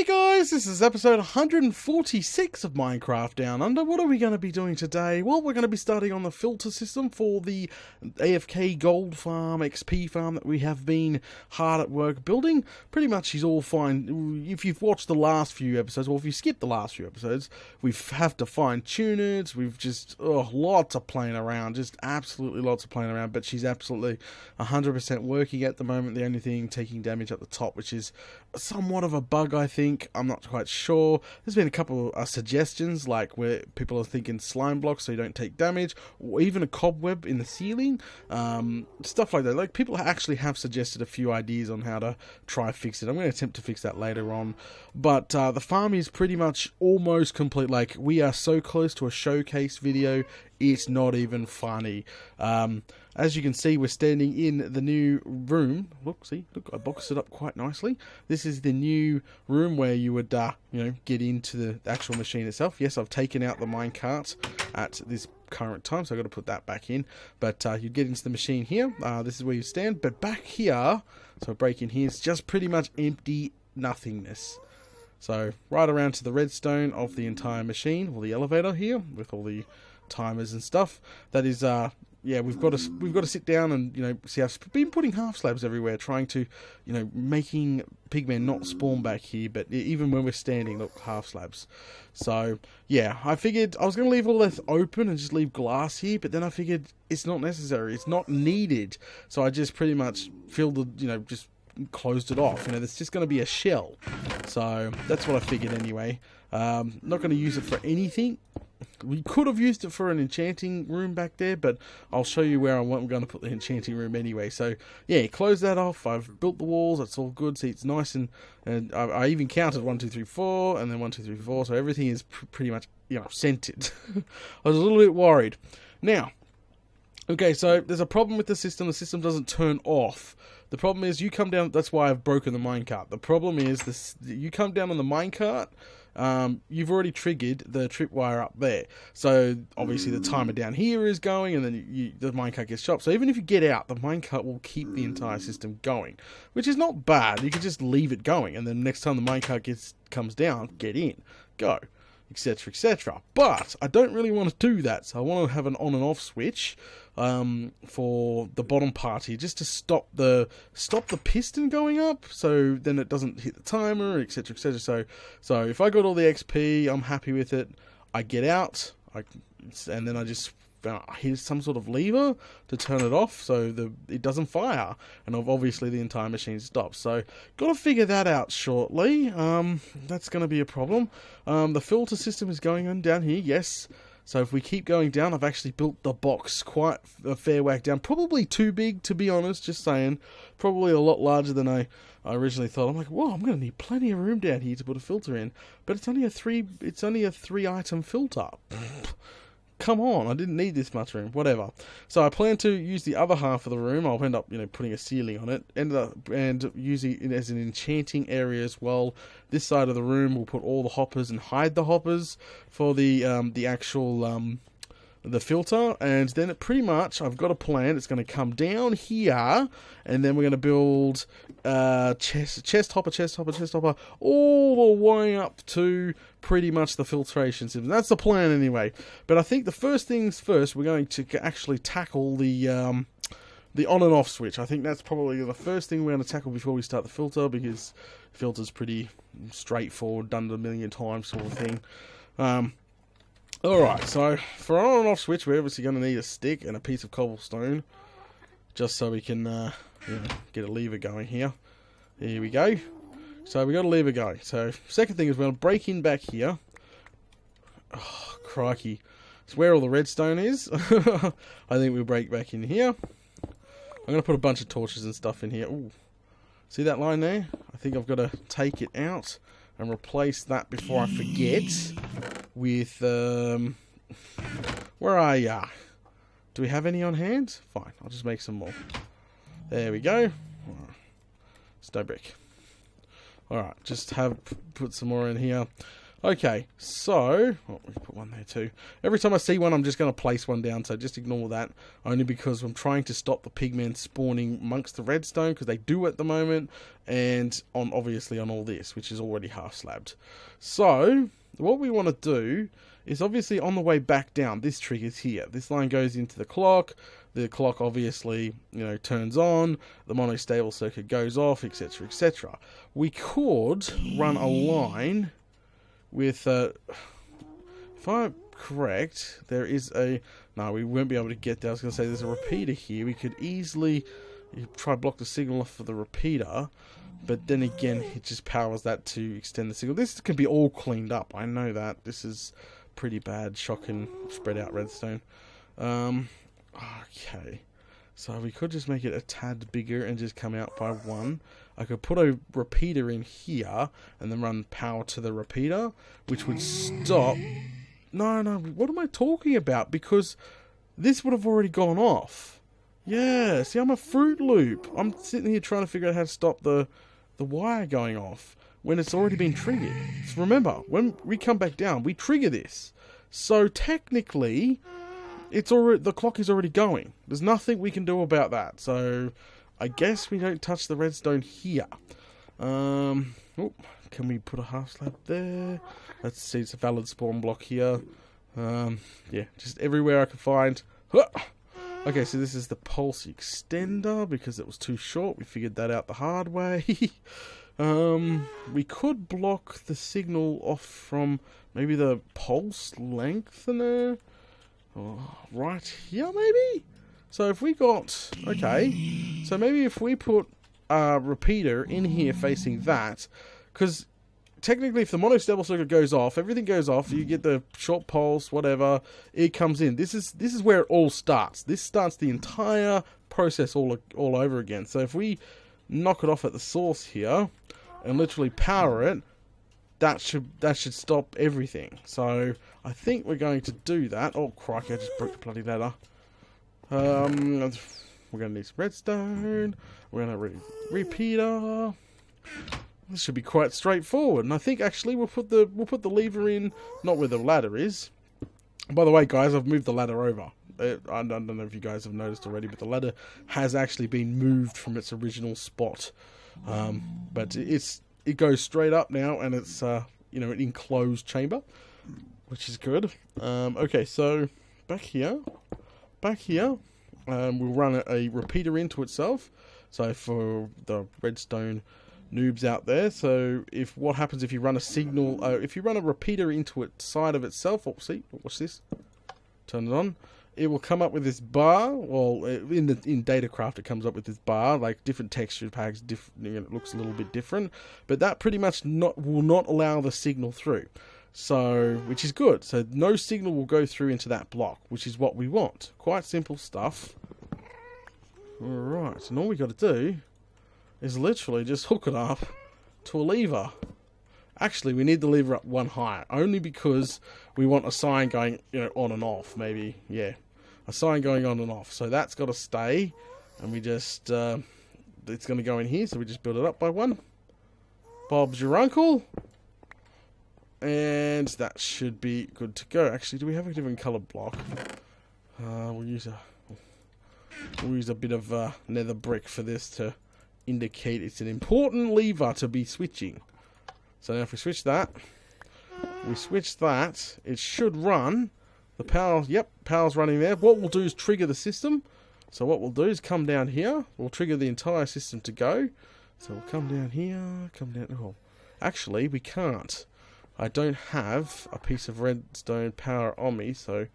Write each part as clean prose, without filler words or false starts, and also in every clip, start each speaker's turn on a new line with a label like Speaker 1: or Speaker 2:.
Speaker 1: Hey guys, this is episode 146 of Minecraft Down Under. What are we going to be doing today? Well, we're going to be starting on the filter system for the AFK gold farm, XP farm that we have been hard at work building. Pretty much is all fine. If you've watched the last few episodes, or if you skipped the last few episodes, we have to fine tune it. We've just, lots of playing around, just absolutely lots of playing around, but she's absolutely 100% working at the moment. The only thing taking damage at the top, which is somewhat of a bug, I think. I'm not quite sure. There's been a couple of suggestions, like where people are thinking slime blocks so you don't take damage, or even a cobweb in the ceiling, stuff like that. Like, people actually have suggested a few ideas on how to try fix it. I'm going to attempt to fix that later on, but the farm is pretty much almost complete. Like, we are so close to a showcase video, it's not even funny. As you can see, we're standing in the new room. Look, I boxed it up quite nicely. This is the new room where you would, get into the actual machine itself. Yes, I've taken out the minecart at this current time, so I've got to put that back in. But you get into the machine here. This is where you stand. But back here, so break in here, it's just pretty much empty nothingness. So right around to the redstone of the entire machine, or the elevator here, with all the timers and stuff. That is, we've got to sit down and, see, I've been putting half slabs everywhere, trying to, making pigmen not spawn back here, but even when we're standing, look, half slabs. So, yeah, I figured I was going to leave all this open and just leave glass here, but then I figured it's not necessary, it's not needed, so I just pretty much filled the, just closed it off. It's just going to be a shell. So, that's what I figured anyway. Not going to use it for anything. We could have used it for an enchanting room back there, but I'll show you where I'm going to put the enchanting room anyway. So, yeah, close that off. I've built the walls. It's all good. See, it's nice, and I even counted 1, 2, 3, 4, and then 1, 2, 3, 4. So everything is pretty much, scented. I was a little bit worried. Now, okay, so there's a problem with the system. The system doesn't turn off. The problem is you come down. That's why I've broken the minecart. The problem is this: you come down on the minecart. You've already triggered the tripwire up there, so obviously the timer down here is going, and then the minecart gets stopped. So even if you get out, the minecart will keep the entire system going, which is not bad. You can just leave it going, and then next time the minecart comes down, get in, go, etc., etc. But I don't really want to do that, so I want to have an on and off switch for the bottom part here, just to stop the piston going up, so then it doesn't hit the timer, etc., etc. So if I got all the XP, I'm happy with it. I get out, and then I just hit some sort of lever to turn it off, so it doesn't fire, and obviously the entire machine stops. So got to figure that out shortly. That's going to be a problem. The filter system is going on down here, yes. So if we keep going down, I've actually built the box quite a fair whack down. Probably too big, to be honest, just saying. Probably a lot larger than I originally thought. I'm like, whoa, I'm going to need plenty of room down here to put a filter in. But it's only a three item filter. Come on, I didn't need this much room, whatever. So I plan to use the other half of the room. I'll end up, putting a ceiling on it, and using it as an enchanting area as well. This side of the room, we'll put all the hoppers and hide the hoppers for the actual the filter, and then pretty much I've got a plan. It's going to come down here, and then we're going to build chest hopper, all the way up to pretty much the filtration system. That's the plan anyway. But I think the first things first, we're going to actually tackle the on and off switch. I think that's probably the first thing we're going to tackle before we start the filter, because the filter's pretty straightforward, done it a million times sort of thing. Alright, so for an on and off switch, we're obviously going to need a stick and a piece of cobblestone, just so we can get a lever going here. Here we go. So we got a lever going. So second thing is we're going to break in back here. Oh, crikey. It's where all the redstone is. I think we'll break back in here. I'm going to put a bunch of torches and stuff in here. Ooh. See that line there? I think I've got to take it out and replace that before I forget with, where are ya? Do we have any on hand? Fine, I'll just make some more. There we go. Stone brick. Alright, just put some more in here. Okay, so oh, we put one there too. Every time I see one, I'm just going to place one down, so just ignore that. Only because I'm trying to stop the pigmen spawning amongst the redstone, because they do at the moment, and obviously on all this, which is already half slabbed. So what we want to do is obviously on the way back down, this triggers here. This line goes into the clock. The clock obviously, turns on. The monostable circuit goes off, etc., etc. We could run a line with, if I'm correct, there is a... No, we won't be able to get there. I was going to say there's a repeater here. We could easily try to block the signal off for the repeater, but then again, it just powers that to extend the signal. This can be all cleaned up. I know that. This is pretty bad, shocking, spread out redstone. Okay. So we could just make it a tad bigger and just come out by one. I could put a repeater in here and then run power to the repeater, which would stop... No, what am I talking about? Because this would have already gone off. Yeah, see, I'm a Fruit Loop. I'm sitting here trying to figure out how to stop the wire going off when it's already been triggered. So remember, when we come back down, we trigger this. So technically... the clock is already going. There's nothing we can do about that. So I guess we don't touch the redstone here. Can we put a half slab there? Let's see, it's a valid spawn block here. Yeah, just everywhere I can find. Okay, so this is the pulse extender because it was too short. We figured that out the hard way. We could block the signal off from maybe the pulse lengthener. Oh, right here, maybe? So if we got... Okay. So maybe if we put a repeater in here facing that, because technically if the monostable circuit goes off, everything goes off, you get the short pulse, whatever, it comes in. This is where it all starts. This starts the entire process all over again. So if we knock it off at the source here and literally power it, that should stop everything. So I think we're going to do that. Oh crikey, I just broke the bloody ladder. We're going to need some redstone. We're going to repeater. This should be quite straightforward. And I think actually we'll put the lever in, not where the ladder is. By the way, guys, I've moved the ladder over. I don't know if you guys have noticed already, but the ladder has actually been moved from its original spot. But it goes straight up now, and it's an enclosed chamber, which is good. Okay, so back here, we'll run a repeater into itself. So for the redstone noobs out there, so what happens if you run a signal? If you run a repeater into its side of itself, see, watch this. Turn it on. It will come up with this bar. Well, in Datacraft, it comes up with this bar, like different texture packs. It looks a little bit different, but that pretty much will not allow the signal through. So, which is good. So no signal will go through into that block, which is what we want. Quite simple stuff. All right, and all we got to do is literally just hook it up to a lever. Actually, we need the lever up one higher, only because we want a sign going, on and off, maybe. Yeah, a sign going on and off. So that's got to stay, and we just, it's going to go in here, so we just build it up by one. Bob's your uncle. And that should be good to go. Actually, do we have a different coloured block? We'll use a bit of nether brick for this to indicate it's an important lever to be switching. So now if we switch that, it should run. The power, yep, power's running there. What we'll do is trigger the system. So what we'll do is come down here. We'll trigger the entire system to go. So we'll come down here, oh, actually, we can't. I don't have a piece of redstone power on me, so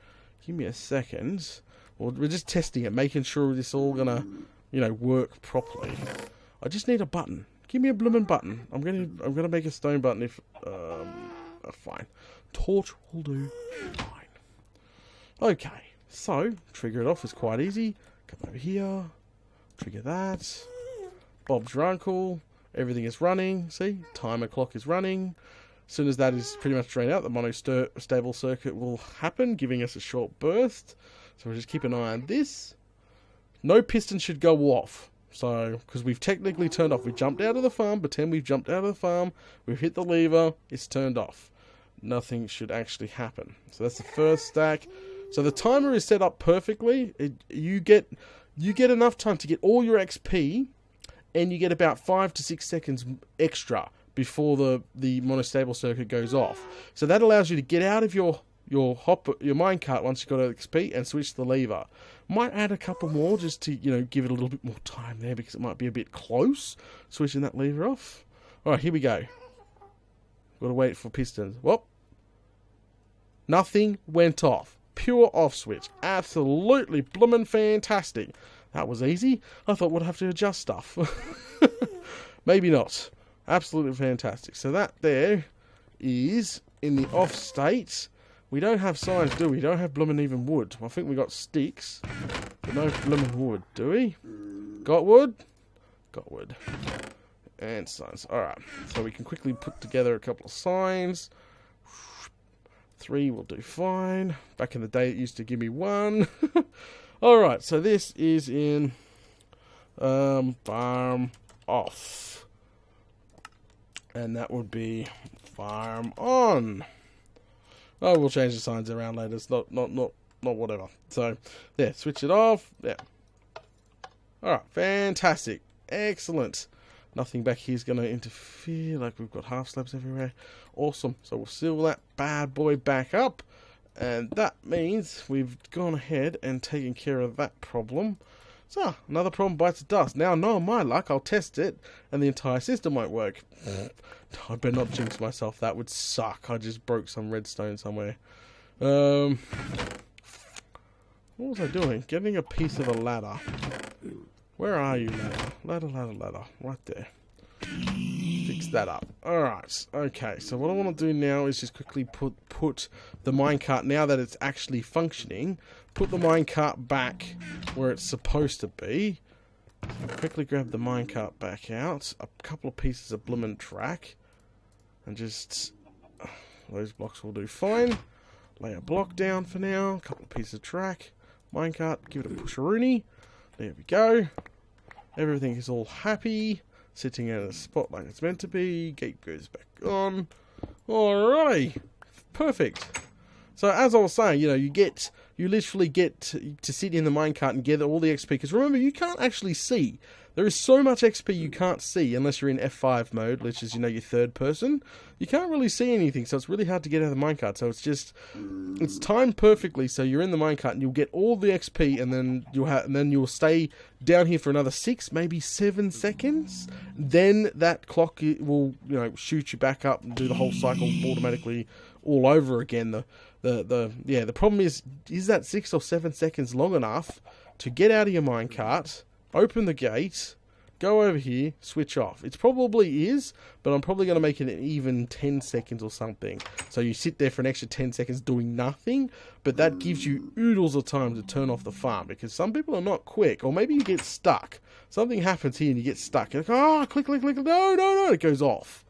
Speaker 1: give me a second. Well, we're just testing it, making sure this all gonna, work properly. I just need a button. Give me a bloomin' button. I'm gonna make a stone button if fine. Torch will do. Fine. Okay, so trigger it off is quite easy. Come over here. Trigger that. Bob's your uncle. Everything is running. See, timer clock is running. As soon as that is pretty much drained out, the monostable circuit will happen, giving us a short burst. So we'll just keep an eye on this. No piston should go off. So, because we've technically turned off. We jumped out of the farm, pretend we've jumped out of the farm. We've hit the lever, it's turned off. nothing should actually happen. So that's the first stack. So the timer is set up perfectly. You get enough time to get all your XP, and you get about 5 to 6 seconds extra before the monostable circuit goes off. So that allows you to get out of your minecart once you've got XP and switch the lever. Might add a couple more just to give it a little bit more time there, because it might be a bit close switching that lever off. All right, here we go. Got to wait for pistons. Well, nothing went off. Pure off switch. Absolutely bloomin' fantastic. That was easy. I thought we'd have to adjust stuff. Maybe not. Absolutely fantastic. So that there is in the off state. We don't have signs, do we? Don't have bloomin' even wood. I think we got sticks, but no bloomin' wood, do we? Got wood? Got wood. And signs. Alright, so we can quickly put together a couple of signs. 3 will do fine. Back in the day it used to give me 1. Alright, so this is in farm off. And that would be farm on. Oh, we'll change the signs around later. It's not whatever. So, yeah, switch it off. Yeah. Alright, fantastic. Excellent. Nothing back here is going to interfere. Like, we've got half slabs everywhere. Awesome. So we'll seal that bad boy back up. And that means we've gone ahead and taken care of that problem. So, another problem bites the dust. Now, knowing my luck, I'll test it, and the entire system won't work. I better not jinx myself. That would suck. I just broke some redstone somewhere. What was I doing? Getting a piece of a ladder. Where are you, ladder? Ladder. Right there. Fix that up. Alright. Okay, so what I want to do now is just quickly put the minecart, now that it's actually functioning, put the minecart back where it's supposed to be. Quickly grab the minecart back out. A couple of pieces of bloomin' track. And just... those blocks will do fine. Lay a block down for now. A couple of pieces of track. Minecart. Give it a pusharoonie. There we go. Everything is all happy. Sitting in a spot like it's meant to be. Gate goes back on. Alrighty. Perfect. So as I was saying, you literally get to sit in the minecart and gather all the XP. Because remember, you can't actually see. There is so much XP you can't see unless you're in F5 mode, which is, your third person. You can't really see anything, so it's really hard to get out of the minecart. So it's timed perfectly. So you're in the minecart and you'll get all the XP, and then you'll stay down here for another 6, maybe 7 seconds. Then that clock will, shoot you back up and do the whole cycle automatically all over again. The problem is that 6 or 7 seconds long enough to get out of your minecart, open the gate, go over here, switch off? It probably is, but I'm probably going to make it an even 10 seconds or something. So you sit there for an extra 10 seconds doing nothing, but that gives you oodles of time to turn off the farm, because some people are not quick, or maybe you get stuck. Something happens here and you get stuck. You're like, click, no, it goes off.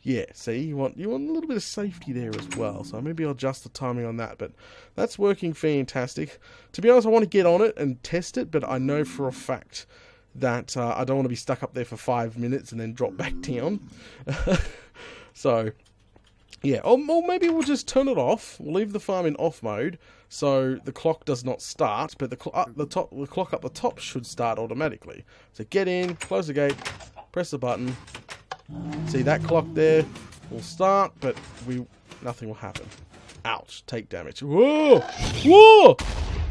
Speaker 1: Yeah, see, you want a little bit of safety there as well. So maybe I'll adjust the timing on that. But that's working fantastic. To be honest, I want to get on it and test it, but I know for a fact that I don't want to be stuck up there for 5 minutes and then drop back down. So, yeah. Or maybe we'll just turn it off. We'll leave the farm in off mode, so the clock does not start, but the clock up the top should start automatically. So get in, close the gate, press the button. See, that clock there will start, but nothing will happen. Ouch, take damage. Whoa!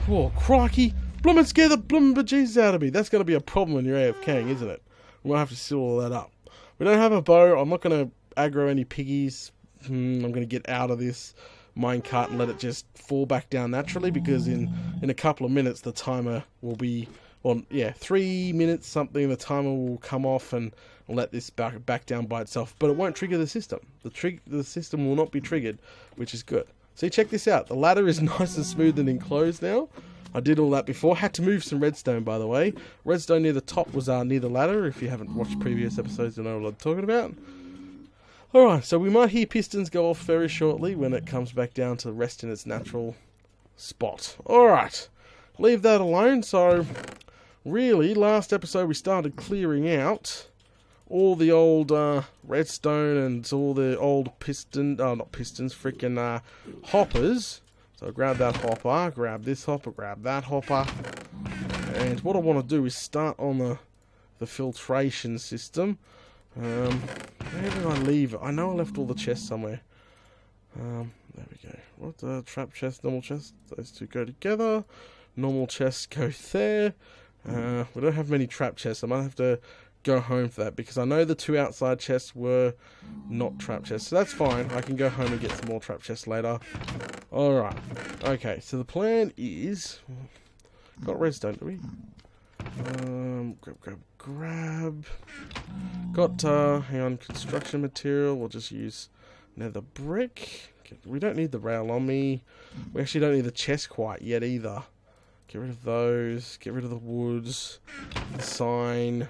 Speaker 1: Whoa, crikey. Bloomin' scare the bloomin' bejesus out of me. That's going to be a problem when you're AFKing, isn't it? We're going to have to seal all that up. We don't have a bow. I'm not going to aggro any piggies. I'm going to get out of this minecart and let it just fall back down naturally, because in a couple of minutes the timer will be... 3 minutes something, the timer will come off and let this back down by itself, but it won't trigger the system. The system will not be triggered, which is good. See, check this out. The ladder is nice and smooth and enclosed now. I did all that before. Had to move some redstone, by the way. Redstone near the top was near the ladder. If you haven't watched previous episodes, you know what I'm talking about. Alright, so we might hear pistons go off very shortly when it comes back down to rest in its natural spot. Alright, leave that alone. So... really, last episode we started clearing out all the old redstone and all the old not pistons, freaking hoppers. So grab that hopper, grab this hopper, grab that hopper. And what I want to do is start on the filtration system. Where did I leave it? I know I left all the chests somewhere. There we go. What the trap chest, normal chest? Those two go together. Normal chests go there. We don't have many trap chests. I might have to go home for that because I know the two outside chests were not trap chests. So that's fine. I can go home and get some more trap chests later. Alright. Okay, so the plan is... Got redstone, do we? Grab. Got, hang on, construction material. We'll just use nether brick. We don't need the rail on me. We actually don't need the chest quite yet either. Get rid of those. Get rid of the woods. The sign.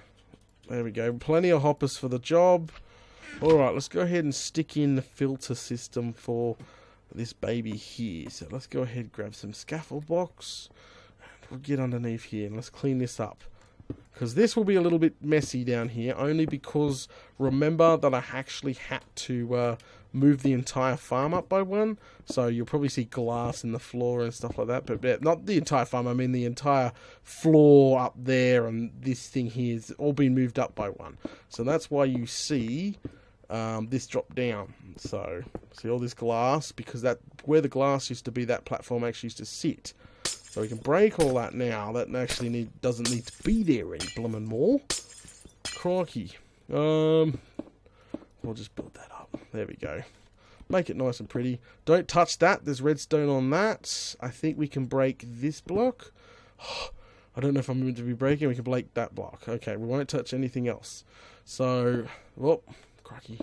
Speaker 1: There we go. Plenty of hoppers for the job. Alright, let's go ahead and stick in the filter system for this baby here. So let's go ahead and grab some scaffold blocks. We'll get underneath here and let's clean this up. Because this will be a little bit messy down here. Only because remember that I actually had to move the entire farm up by one. So you'll probably see glass in the floor and stuff like that. But not the entire farm, I mean the entire floor up there and this thing here is all been moved up by one. So that's why you see this drop down. So see all this glass, because that where the glass used to be, that platform actually used to sit. So we can break all that now. That actually doesn't need to be there any bloomin' more. Crikey. We'll just build that up. There we go. Make it nice and pretty. Don't touch that. There's redstone on that. I think we can break this block. I don't know if I'm meant to be breaking. We can break that block. Okay, we won't touch anything else. So, whoop, crikey.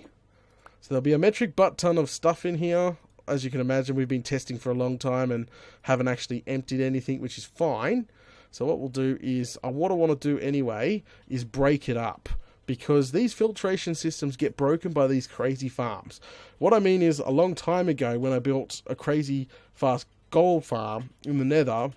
Speaker 1: So there'll be a metric butt ton of stuff in here. As you can imagine, we've been testing for a long time and haven't actually emptied anything, which is fine. So what we'll do is, what I want to do anyway, is break it up. Because these filtration systems get broken by these crazy farms. What I mean is, a long time ago, when I built a crazy fast gold farm in the nether,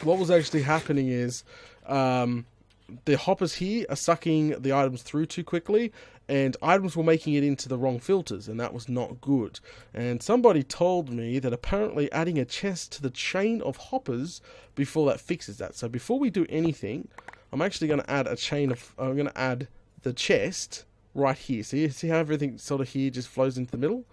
Speaker 1: what was actually happening is, the hoppers here are sucking the items through too quickly, and items were making it into the wrong filters, and that was not good. And somebody told me that apparently adding a chest to the chain of hoppers before that fixes that. So before we do anything, I'm actually going to add a chain of... I'm going to add the chest right here. So you see how everything sort of here just flows into the middle?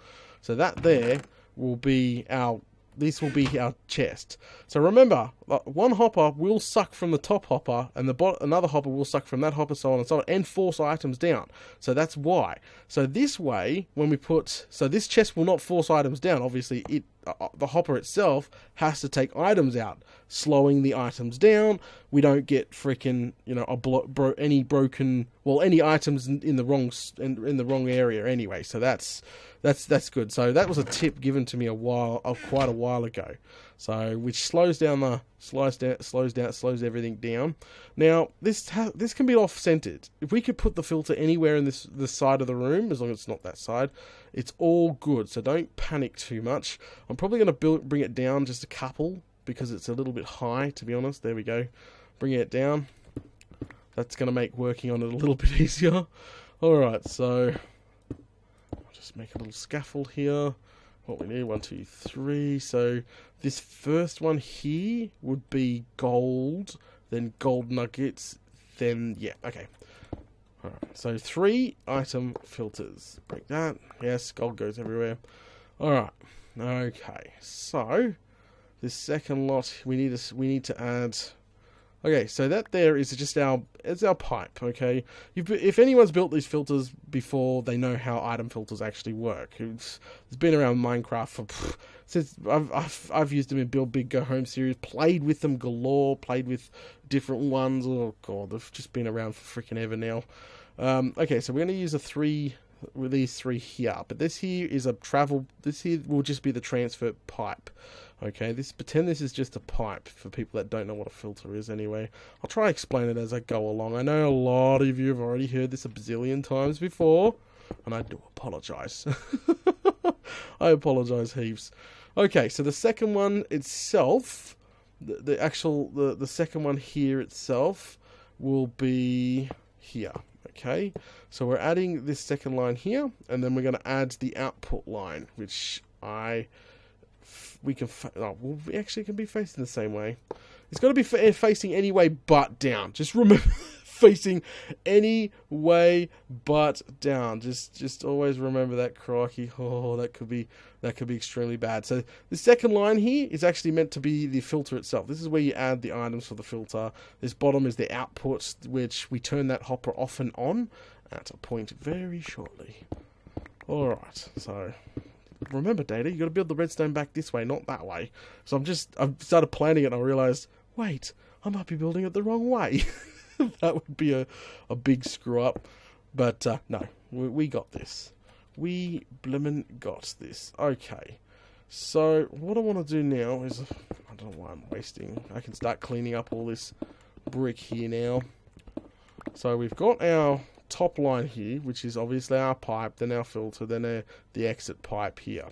Speaker 1: So that there will be our... This will be our chest. So remember, one hopper will suck from the top hopper, and another hopper will suck from that hopper, so on and so on, and force items down. So that's why. So this way, when we put... So this chest will not force items down. Obviously, the hopper itself has to take items out, slowing the items down. We don't get freaking, you know, any broken... Well, any items in the wrong area anyway. So that's good. So that was a tip given to me quite a while ago. So which slows everything down. Now this can be off centered. If we could put the filter anywhere in this side of the room, as long as it's not that side, it's all good. So don't panic too much. I'm probably going to bring it down just a couple because it's a little bit high, to be honest. There we go. Bring it down. That's going to make working on it a little bit easier. All right, so just make a little scaffold here. What we need, 1, 2, 3. So this first one here would be gold, then gold nuggets, then yeah, okay. All right, so 3 item filters. Break that. Yes, gold goes everywhere. All right. Okay. So this second lot, we need to add. Okay, so that there is just our pipe. Okay, if anyone's built these filters before, they know how item filters actually work. It's been around Minecraft since I've used them in Build Big Go Home series. Played with them galore. Played with different ones. Oh god, they've just been around for freaking ever now. Okay, so we're going to use these 3 here, but this here is a travel. This here will just be the transfer pipe. Okay, pretend this is just a pipe for people that don't know what a filter is anyway. I'll try to explain it as I go along. I know a lot of you have already heard this a bazillion times before, and I do apologise. I apologise heaps. Okay, so the second one itself, the second one here itself will be here. Okay, so we're adding this second line here, and then we're going to add the output line, which we actually can be facing the same way. It's got to be facing any way but down. Just remember, facing any way but down. Just always remember that, crikey. Oh, that could be extremely bad. So the second line here is actually meant to be the filter itself. This is where you add the items for the filter. This bottom is the output, which we turn that hopper off and on at a point very shortly. All right, so remember, Data, you got to build the redstone back this way, not that way. So I've started planning it, and I realized, wait, I might be building it the wrong way. That would be a big screw up. But no, we got this. We blimmin' got this. Okay. So what I want to do now is, I don't know why I'm wasting. I can start cleaning up all this brick here now. So we've got our top line here, which is obviously our pipe, then our filter, then the exit pipe here.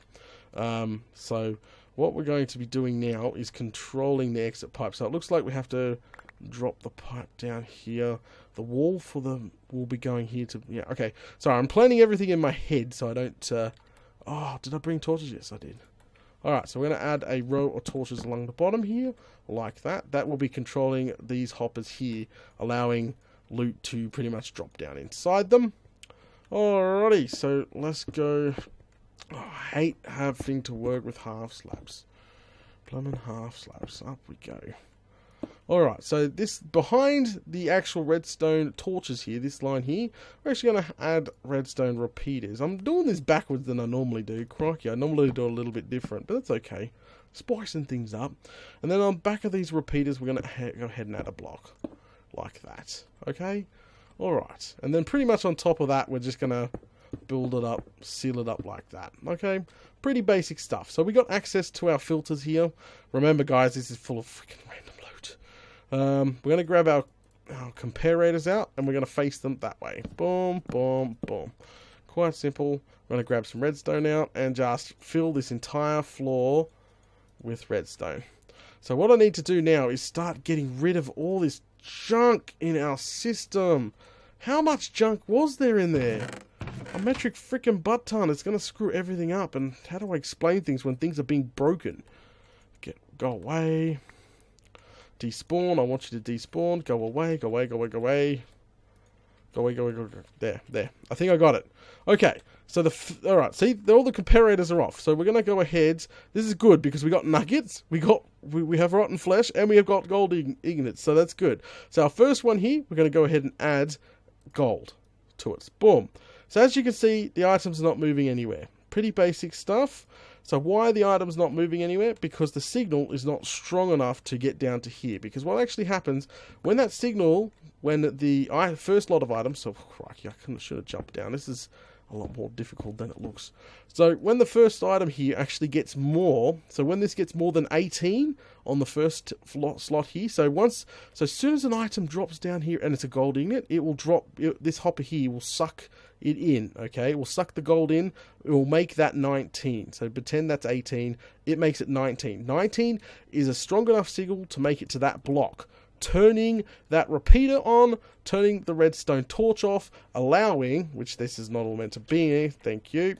Speaker 1: So what we're going to be doing now is controlling the exit pipe. So it looks like we have to drop the pipe down here. The wall for them will be going here to... Yeah, okay. Sorry, I'm planning everything in my head so I don't... Oh, did I bring torches? Yes, I did. Alright, so we're going to add a row of torches along the bottom here, like that. That will be controlling these hoppers here, allowing loot to pretty much drop down inside them. Alrighty, so let's go. Oh, I hate having to work with half slabs. Plumbing half slabs. Up we go. Alright, so this behind the actual redstone torches here, this line here, we're actually going to add redstone repeaters. I'm doing this backwards than I normally do. Crikey, I normally do it a little bit different, but that's okay. Spicing things up. And then on the back of these repeaters, we're going to go ahead and add a block. Like that. Okay? Alright. And then pretty much on top of that, we're just going to build it up, seal it up like that. Okay? Pretty basic stuff. So we got access to our filters here. Remember, guys, this is full of freaking random loot. We're going to grab our comparators out, and we're going to face them that way. Boom, boom, boom. Quite simple. We're going to grab some redstone out and just fill this entire floor with redstone. So what I need to do now is start getting rid of all this junk in our system. How much junk was there in there? A metric freaking butt ton. It's going to screw everything up. And how do I explain things when things are being broken? Go away. Despawn. I want you to despawn. Go away. Go away. Go away. Go away. Go away. Go away. Go away. There. I think I got it. Okay. So alright. See, all the comparators are off. So we're going to go ahead. This is good because we got nuggets. We have rotten flesh, and we have got gold ingots. So that's good. So our first one here, we're going to go ahead and add gold to it. Boom. So as you can see, the items are not moving anywhere. Pretty basic stuff. So why are the items not moving anywhere? Because the signal is not strong enough to get down to here. Because what actually happens when that signal, when the first lot of items, so crikey, I should have jumped down. This is a lot more difficult than it looks. So when the first item here actually gets more, so when this gets more than 18 on the first slot here, so as soon as an item drops down here and it's a gold ingot, it will drop, this hopper here will suck it in, okay? It will suck the gold in, it will make that 19. So pretend that's 18, it makes it 19. 19 is a strong enough signal to make it to that block. Turning that repeater on, turning the redstone torch off, allowing, which this is not all meant to be, thank you,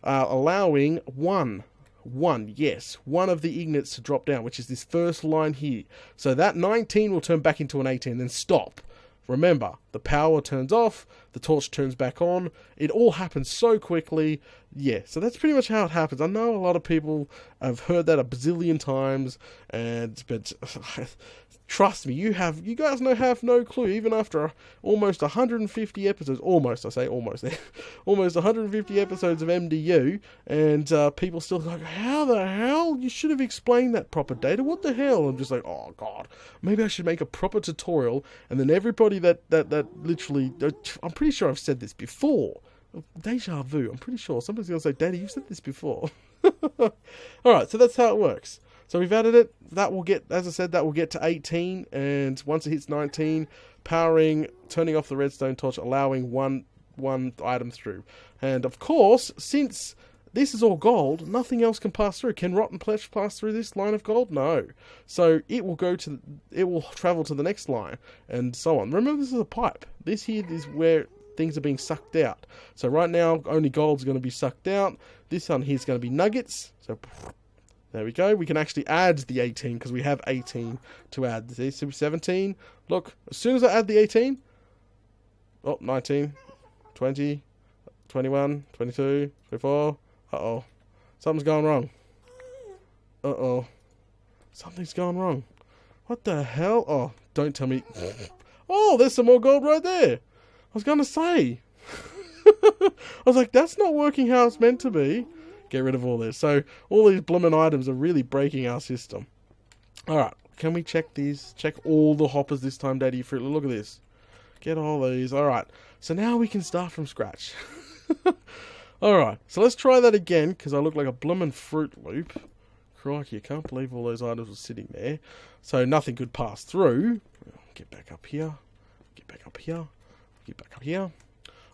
Speaker 1: allowing one of the ingots to drop down, which is this first line here. So that 19 will turn back into an 18, then stop. Remember, the power turns off, the torch turns back on, it all happens so quickly. Yeah, so that's pretty much how it happens. I know a lot of people have heard that a bazillion times, but trust me, you guys have no clue, even after almost 150 episodes, almost 150 episodes of MDU, and people still like, how the hell? You should have explained that proper, Data. What the hell? I'm just like, oh god, maybe I should make a proper tutorial, and then everybody that literally, I'm pretty sure I've said this before. Deja vu, I'm pretty sure. Somebody's going to say, Data, you've said this before. Alright, so that's how it works. So we've added it. That will get, as I said, that will get to 18, and once it hits 19, powering, turning off the redstone torch, allowing one item through. And of course, since this is all gold, nothing else can pass through. Can rotten flesh pass through this line of gold? No. So it will travel to the next line, and so on. Remember, this is a pipe. This here is where things are being sucked out. So right now, only gold's going to be sucked out. This one here is going to be nuggets. So there we go. We can actually add the 18 because we have 18 to add. See, 17. Look, as soon as I add the 18, oh, 19, 20, 21, 22, 24. Uh-oh. Something's going wrong. Uh-oh. Something's going wrong. What the hell? Oh, don't tell me. Oh, there's some more gold right there. I was going to say. I was like, that's not working how it's meant to be. Get rid of all this. So, all these blooming items are really breaking our system. Alright, can we check these? Check all the hoppers this time, Daddy Fruit. Look at this. Get all these. Alright, so now we can start from scratch. Alright, so let's try that again, because I look like a blooming Fruit Loop. Crikey, I can't believe all those items were sitting there. So nothing could pass through. Get back up here. Get back up here. Get back up here.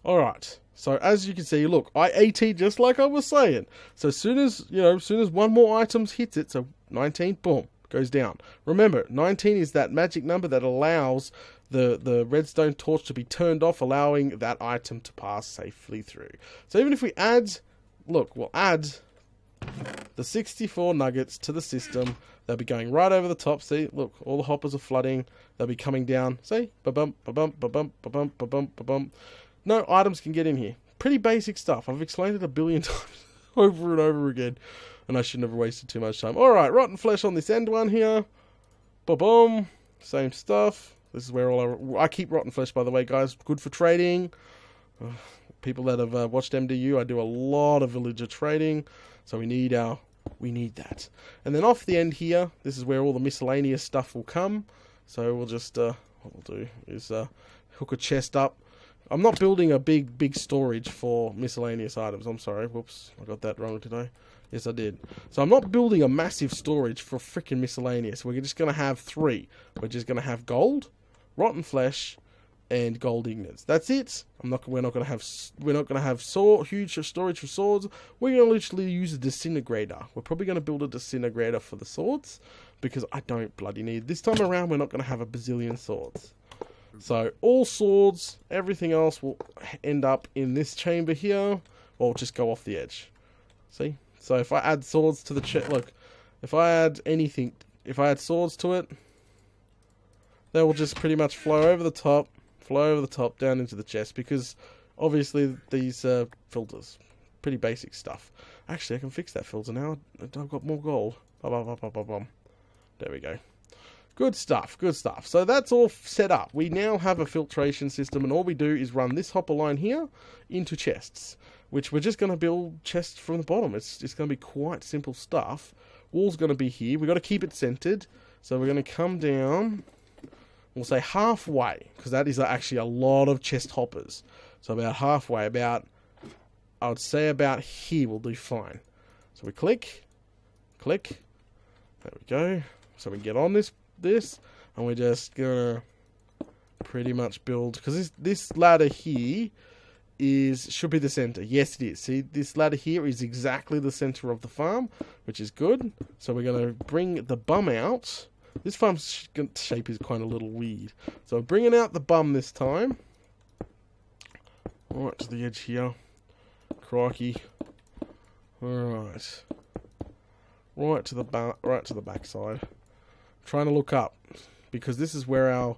Speaker 1: Alright, so as you can see, look, I AT just like I was saying. So as soon as, as soon as one more item hits it, so 19, boom, goes down. Remember, 19 is that magic number that allows the redstone torch to be turned off, allowing that item to pass safely through. So even if we add, look, we'll add the 64 nuggets to the system. They'll be going right over the top. See, look, all the hoppers are flooding. They'll be coming down. See, ba-bump, ba-bump, ba-bump, ba-bump, ba-bump, ba-bump. No items can get in here. Pretty basic stuff. I've explained it a billion times over and over again, and I shouldn't have wasted too much time. Alright, rotten flesh on this end one here. Ba-boom. Same stuff. This is where all I keep rotten flesh, by the way, guys. Good for trading. People that have watched MDU, I do a lot of villager trading, so we need that. And then off the end here, this is where all the miscellaneous stuff will come. So we'll just what we'll do is hook a chest up. I'm not building a big storage for miscellaneous items. I'm sorry. Whoops, I got that wrong today. Yes, I did. So I'm not building a massive storage for freaking miscellaneous. We're just going to have 3. We're just going to have gold, rotten flesh, and gold ingots. That's it. We're not going to have huge storage for swords. We're going to literally use a disintegrator. We're probably going to build a disintegrator for the swords because I don't bloody need. This time around, we're not going to have a bazillion swords. So all swords, everything else will end up in this chamber here, or just go off the edge. See? So if I add swords to the chest, look, if I add anything, if I add swords to it, they will just pretty much flow over the top down into the chest, because obviously these filters, pretty basic stuff. Actually, I can fix that filter now. I've got more gold. There we go. Good stuff, good stuff. So that's all set up. We now have a filtration system, and all we do is run this hopper line here into chests, which we're just going to build chests from the bottom. It's going to be quite simple stuff. Wall's going to be here. We've got to keep it centered. So we're going to come down, we'll say halfway, because that is actually a lot of chest hoppers. So about halfway, I would say about here will do fine. So we click, there we go. So we get on this, and we're just gonna pretty much build, because this ladder here should be the center. Yes, it is. See, this ladder here is exactly the center of the farm, which is good. So we're gonna bring the bum out. This farm's shape is kind of a little weird, so I'm bringing out the bum this time. Right to the edge here. Crikey. Alright. Right to the back side. Trying to look up, because this is where our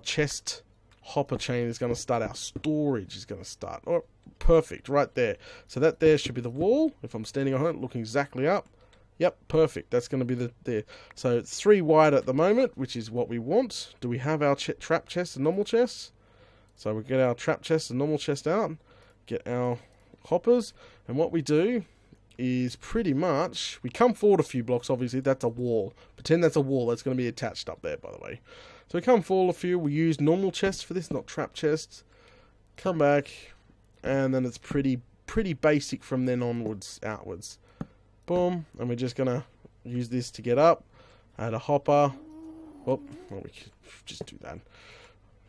Speaker 1: chest hopper chain is going to start. Our storage is going to start. Oh, perfect, right there. So that there should be the wall. If I'm standing on it, looking exactly up. Yep, perfect. That's going to be there. So it's 3 wide at the moment, which is what we want. Do we have our trap chest and normal chests? So we get our trap chest and normal chest out. Get our hoppers, and what we do is pretty much, we come forward a few blocks, obviously, that's a wall. Pretend that's a wall, that's going to be attached up there, by the way. So we come forward a few, we use normal chests for this, not trap chests. Come back, and then it's pretty basic from then onwards, outwards. Boom, and we're just going to use this to get up, add a hopper. Oh, well, we can just do that.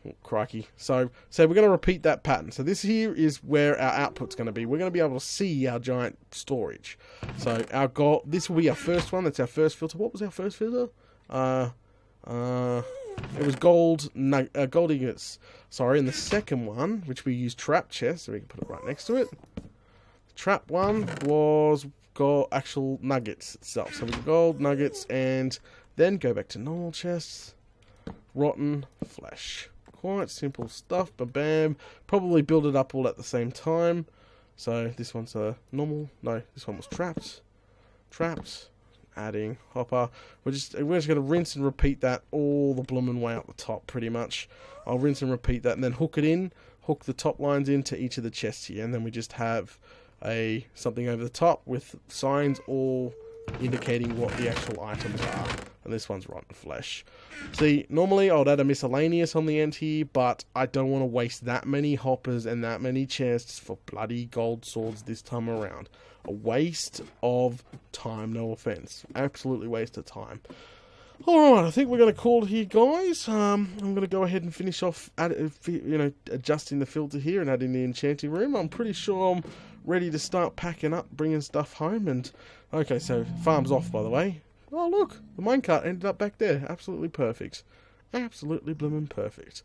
Speaker 1: Oh, crikey. So we're going to repeat that pattern. So this here is where our output's going to be. We're going to be able to see our giant storage. So our goal, this will be our first one. That's our first filter. What was our first filter? it was gold ingots. Sorry, and the second one, which we used trap chest, so we can put it right next to it. The trap one was gold actual nuggets itself. So we got gold nuggets, and then go back to normal chests. Rotten flesh. Quite simple stuff, but bam. Probably build it up all at the same time. So this one's a normal. No, this one was trapped. Trapped. Adding hopper. We're just going to rinse and repeat that all the bloomin' way up the top, pretty much. I'll rinse and repeat that, and then hook it in. Hook the top lines into each of the chests here, and then we just have something over the top with signs all indicating what the actual items are. And this one's rotten flesh. See, normally I would add a miscellaneous on the end here, but I don't want to waste that many hoppers and that many chests for bloody gold swords this time around. A waste of time, no offense. Absolutely waste of time. Alright, I think we're going to call it here, guys. I'm going to go ahead and finish off adjusting the filter here and adding the enchanting room. I'm pretty sure I'm ready to start packing up, bringing stuff home. And okay, so farm's off, by the way. Oh, look, the minecart ended up back there. Absolutely perfect. Absolutely bloomin' perfect.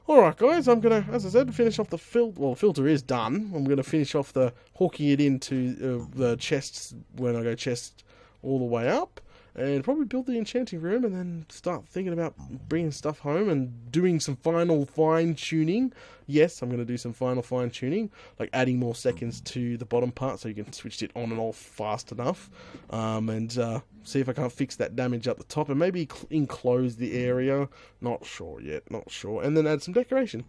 Speaker 1: Alright, guys, I'm going to, as I said, finish off the filter. Well, the filter is done. I'm going to finish off the hooking it into the chests when I go chest all the way up. And probably build the enchanting room and then start thinking about bringing stuff home and doing some final fine-tuning. Yes, I'm going to do some final fine-tuning, like adding more seconds to the bottom part so you can switch it on and off fast enough. And see if I can't fix that damage up the top and maybe enclose the area. Not sure yet, not sure. And then add some decoration.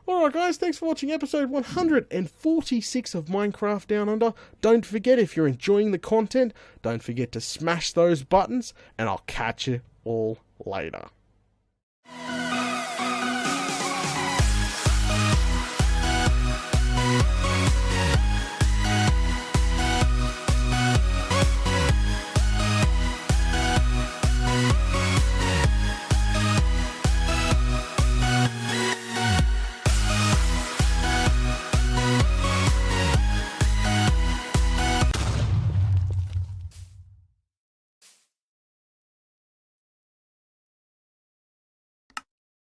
Speaker 1: Alright guys, thanks for watching episode 146 of Minecraft Down Under. Don't forget, if you're enjoying the content, don't forget to smash those buttons, and I'll catch you all later.